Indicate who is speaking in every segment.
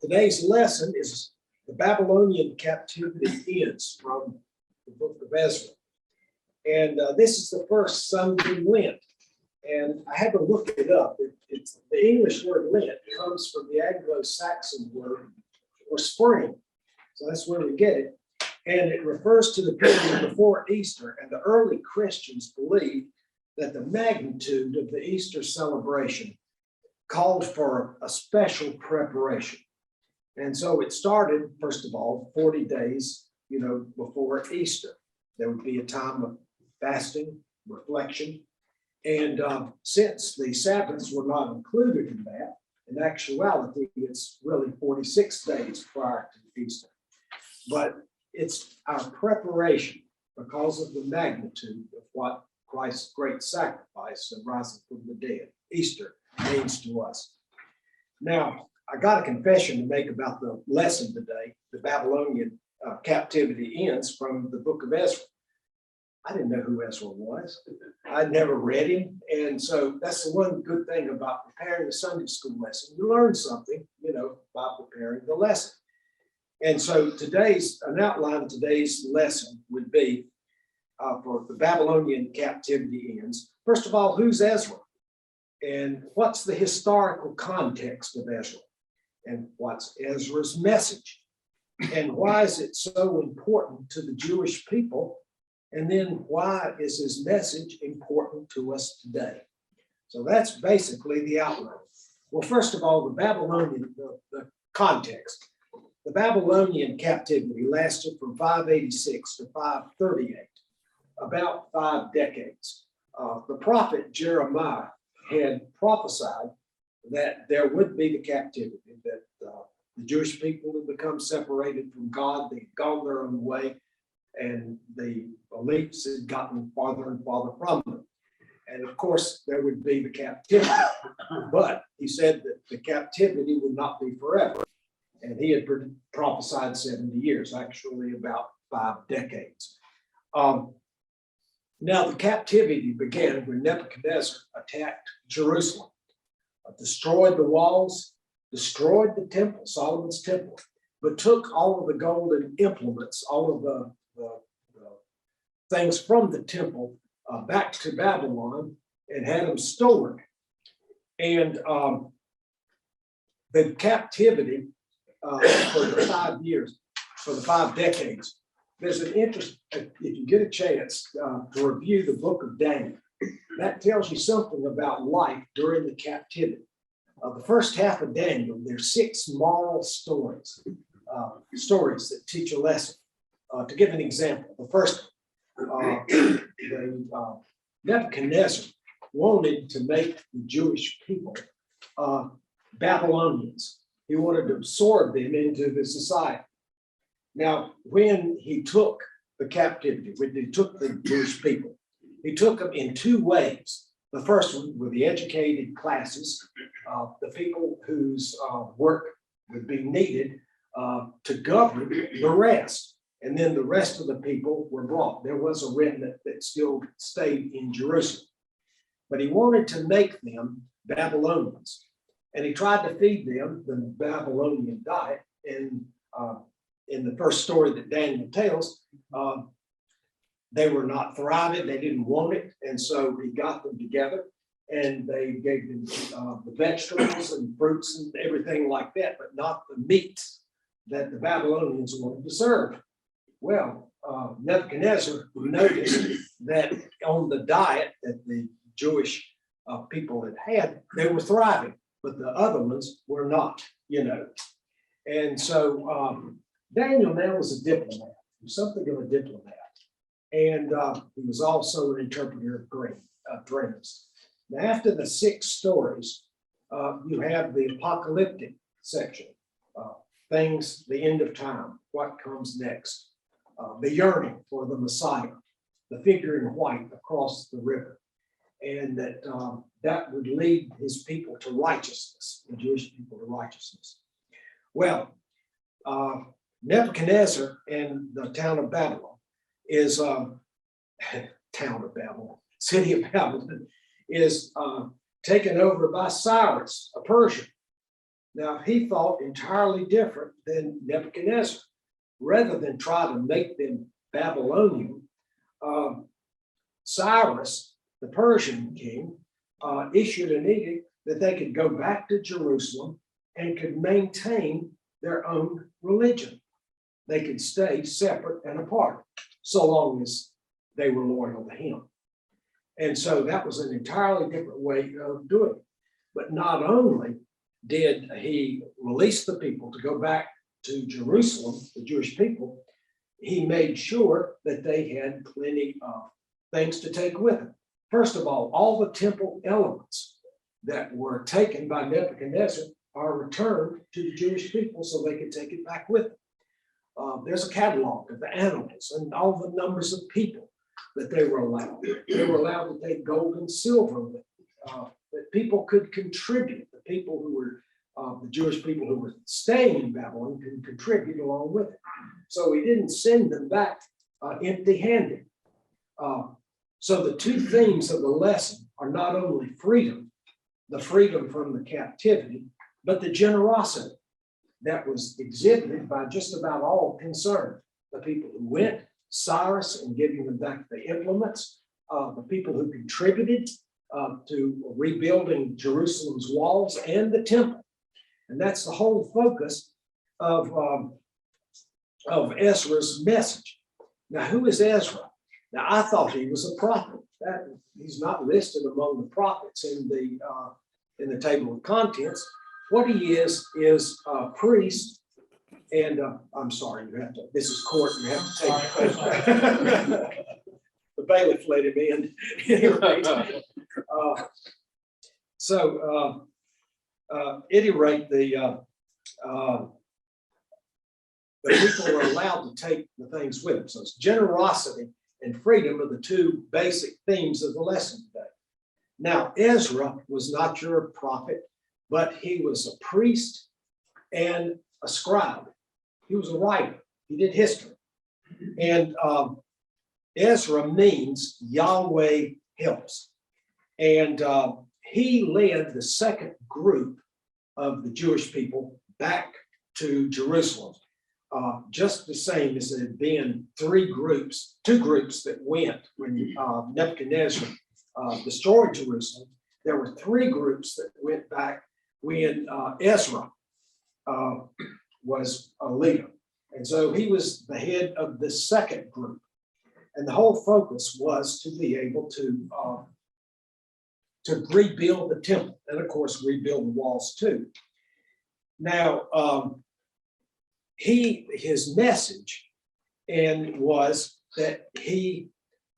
Speaker 1: Today's lesson is the Babylonian captivity ends from the book of Ezra. And this is the first Sunday Lent. And I had to look it up. It's the English word Lent comes from the Anglo-Saxon word for spring. So that's where we get it. And it refers to the period before Easter. And the early Christians believed that the magnitude of the Easter celebration called for a special preparation. And so it started, first of all, 40 days, before Easter. There would be a time of fasting, reflection. And since the Sabbaths were not included in that, in actuality, it's really 46 days prior to Easter. But it's our preparation because of the magnitude of what Christ's great sacrifice and rising from the dead, Easter, means to us. Now, I got a confession to make about the lesson today. The Babylonian captivity ends from the book of Ezra. I didn't know who Ezra was. I'd never read him. And so that's the one good thing about preparing a Sunday school lesson. You learn something, by preparing the lesson. And so an outline of today's lesson would be for the Babylonian captivity ends. First of all, who's Ezra? And what's the historical context of Ezra? And what's Ezra's message? And why is it so important to the Jewish people? And then why is his message important to us today? So that's basically the outline. Well, first of all, the context. The Babylonian captivity lasted from 586 to 538, about 5 decades. The prophet Jeremiah had prophesied that there would be the captivity, that the Jewish people would become separated from God. They'd gone their own way, and the elites had gotten farther and farther from them. And of course, there would be the captivity. But he said that the captivity would not be forever. And he had prophesied 70 years, actually about 5 decades. Now, the captivity began when Nebuchadnezzar attacked Jerusalem, destroyed the walls, destroyed the temple, Solomon's temple, but took all of the golden implements, all of the things from the temple back to Babylon and had them stored. And the captivity for the 5 years, for the 5 decades, there's an interest, if you get a chance to review the book of Daniel, that tells you something about life during the captivity. The first half of Daniel, there's 6 moral stories that teach a lesson. To give an example, the first, Nebuchadnezzar wanted to make the Jewish people Babylonians. He wanted to absorb them into the society. Now, when he took the captivity, when he took the Jewish people, he took them in 2 ways. The first one were the educated classes, the people whose work would be needed to govern the rest. And then the rest of the people were brought. There was a remnant that still stayed in Jerusalem. But he wanted to make them Babylonians. And he tried to feed them the Babylonian diet. And in the first story that Daniel tells, they were not thriving. They didn't want it. And so he got them together and they gave them the vegetables and fruits and everything like that, but not the meats that the Babylonians wanted to serve. Well, Nebuchadnezzar noticed that on the diet that the Jewish people had, they were thriving, but the other ones were not, And so Daniel now was a diplomat, something of a diplomat. And he was also an interpreter of dreams. Now, after the 6 stories, you have the apocalyptic section, things, the end of time, what comes next, the yearning for the Messiah, the figure in white across the river, and that would lead his people to righteousness, the Jewish people to righteousness. Well, Nebuchadnezzar and the town of Babylon is city of Babylon is taken over by Cyrus, a Persian. Now, he thought entirely different than Nebuchadnezzar. Rather than try to make them Babylonian, Cyrus, the Persian king, issued an edict that they could go back to Jerusalem and could maintain their own religion. They could stay separate and apart so long as they were loyal to him. And so that was an entirely different way of doing it. But not only did he release the people to go back to Jerusalem, the Jewish people, he made sure that they had plenty of things to take with them. First of all the temple elements that were taken by Nebuchadnezzar are returned to the Jewish people so they could take it back with them. There's a catalog of the animals and all the numbers of people that they were allowed. They were allowed to take gold and silver with them, that people could contribute. The people who were, the Jewish people who were staying in Babylon could contribute along with it. So he didn't send them back empty-handed. So the two themes of the lesson are not only freedom, the freedom from the captivity, but the generosity that was exhibited by just about all concerned. The people who went, Cyrus, and giving them back the implements, the people who contributed to rebuilding Jerusalem's walls and the temple. And that's the whole focus of Ezra's message. Now, who is Ezra? Now, I thought he was a prophet. He's not listed among the prophets in the table of contents. What he is a priest. And I'm sorry, this is court, you have to take the bailiff let him in. At any rate, the people were allowed to take the things with them. So it's generosity and freedom are the two basic themes of the lesson today. Now, Ezra was not your prophet, but he was a priest and a scribe. He was a writer. He did history. And Ezra means Yahweh helps. And he led the second group of the Jewish people back to Jerusalem. Just the same as there had been two groups that went when Nebuchadnezzar destroyed Jerusalem. There were three groups that went back when Ezra was a leader. And so he was the head of the second group. And the whole focus was to be able to rebuild the temple and, of course, rebuild the walls too. Now, his message was that he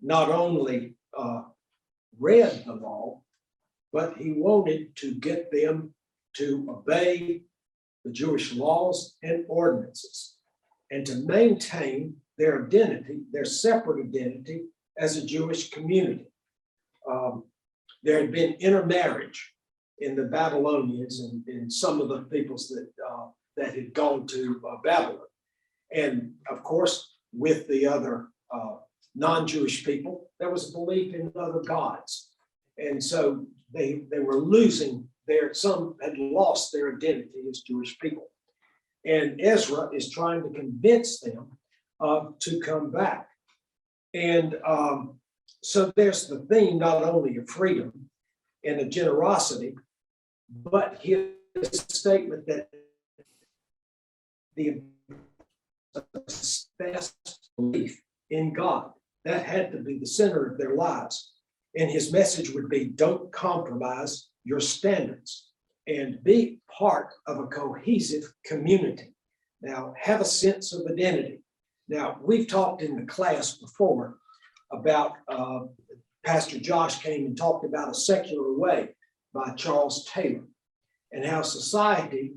Speaker 1: not only read the law, but he wanted to get them to obey the Jewish laws and ordinances and to maintain their identity, their separate identity as a Jewish community. There had been intermarriage in the Babylonians and some of the peoples that had gone to Babylon. And of course, with the other non-Jewish people, there was a belief in other gods. And so they were losing some had lost their identity as Jewish people. And Ezra is trying to convince them to come back. And so there's the theme not only of freedom and of generosity, but his statement that the steadfast belief in God, that had to be the center of their lives. And his message would be, don't compromise your standards and be part of a cohesive community. Now, have a sense of identity. Now, we've talked in the class before about, Pastor Josh came and talked about A Secular Way by Charles Taylor, and how society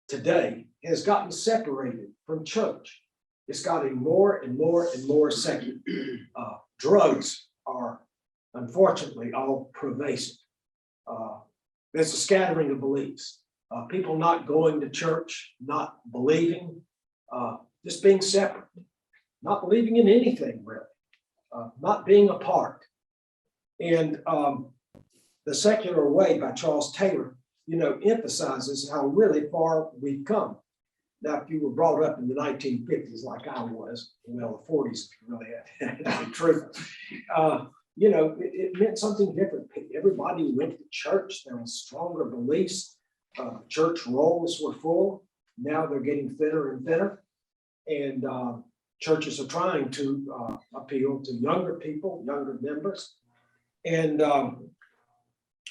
Speaker 1: today has gotten separated from church. It's gotten more and more and more secular. Drugs are unfortunately all pervasive. There's a scattering of beliefs. People not going to church, not believing, just being separate, not believing in anything really, not being apart. And The Secular Way by Charles Taylor emphasizes how really far we've come. Now, if you were brought up in the 1950s like I was, well, the 40s, if you really had to be truthful, it meant something different. Everybody went to church. There was stronger beliefs. Church rolls were full. Now they're getting thinner and thinner. And churches are trying to appeal to younger people, younger members. And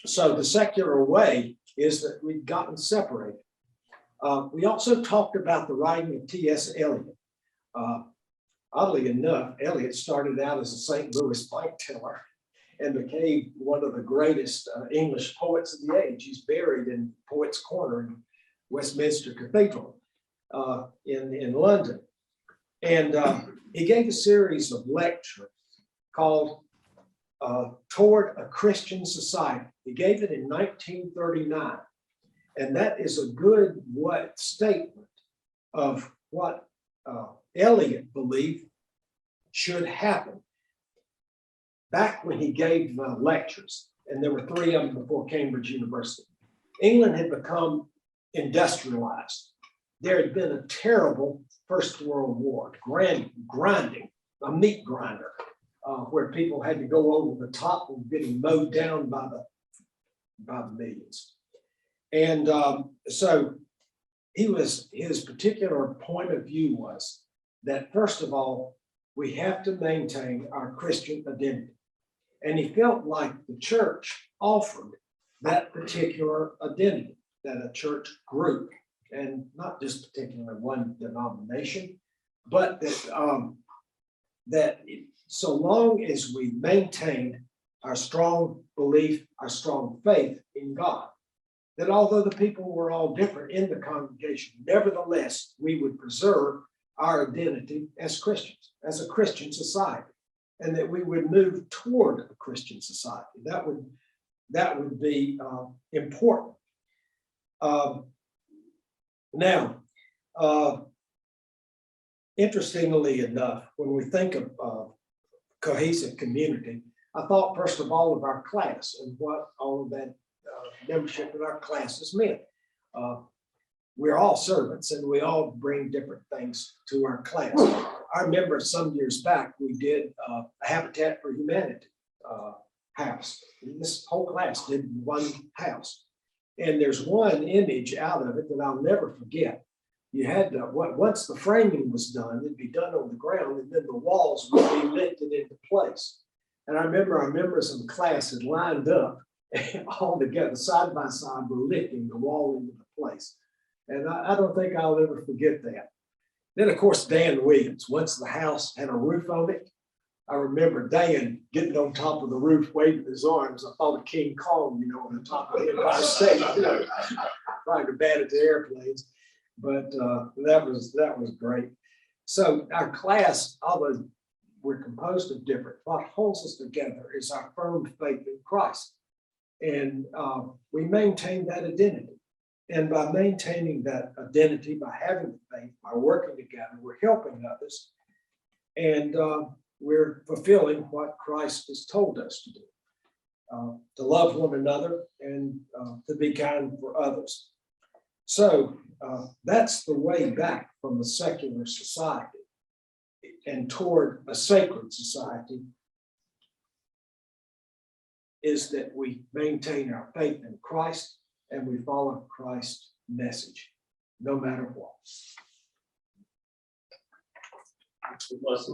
Speaker 1: so the secular way is that we've gotten separated. We also talked about the writing of T.S. Eliot. Oddly enough, Eliot started out as a St. Louis bank teller and became one of the greatest English poets of the age. He's buried in Poets' Corner in Westminster Cathedral in London. And he gave a series of lectures called Toward a Christian Society. He gave it in 1939. And that is a good statement of what Eliot believed should happen. Back when he gave lectures, and there were 3 of them before Cambridge University, England had become industrialized. There had been a terrible First World War, grinding, a meat grinder, where people had to go over the top and getting mowed down by the millions. And so his particular point of view was that, first of all, we have to maintain our Christian identity. And he felt like the church offered that particular identity, that a church group, and not just particularly one denomination, but that so long as we maintained our strong belief, our strong faith in God, that although the people were all different in the congregation, nevertheless, we would preserve our identity as Christians, as a Christian society, and that we would move toward a Christian society. That would be important. Now, interestingly enough, when we think of cohesive community, I thought first of all of our class and what all of that membership in our classes meant. We're all servants and we all bring different things to our class. I remember some years back, we did a Habitat for Humanity house. This whole class did one house. And there's one image out of it that I'll never forget. You had to, once the framing was done, it'd be done on the ground and then the walls would be lifted into place. And I remember our members of the class had lined up and all together, side by side, were lifting the wall into place. And I don't think I'll ever forget that. Then, of course, Dan Williams, once the house had a roof on it, I remember Dan getting on top of the roof, waving his arms. I thought of King Kong, on the top of the Empire State, trying to bat at the airplanes. But that was great. So our class, although we're composed of different, what holds us together is our firm faith in Christ. And we maintain that identity. And by maintaining that identity, by having the faith, by working together, we're helping others. And we're fulfilling what Christ has told us to do, to love one another and to be kind for others. So that's the way back from a secular society and toward a sacred society, is that we maintain our faith in Christ and we follow Christ's message, no matter what.
Speaker 2: Blessed.